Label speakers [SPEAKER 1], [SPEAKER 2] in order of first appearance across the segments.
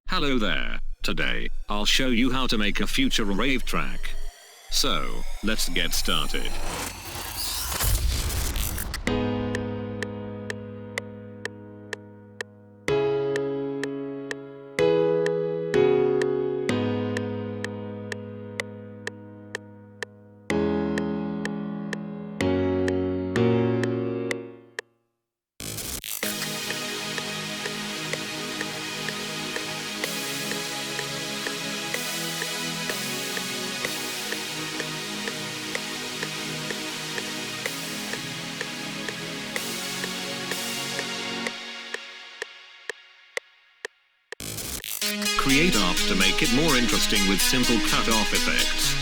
[SPEAKER 1] Hello there. Today, I'll show you how to make a Future Rave track. So, let's get started. Create art to make it more interesting with simple cut-off effects.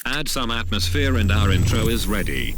[SPEAKER 1] Add some atmosphere and our intro is ready.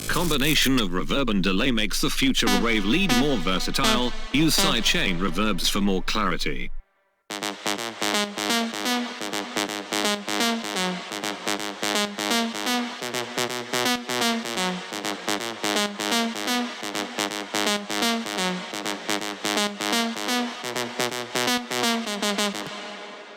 [SPEAKER 1] Combination of reverb and delay makes the Future Rave lead more versatile. Use sidechain reverbs for more clarity.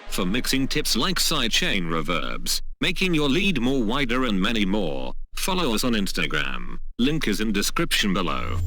[SPEAKER 1] For mixing tips like sidechain reverbs, making your lead more wider and many more, follow us on Instagram. Link is in description below.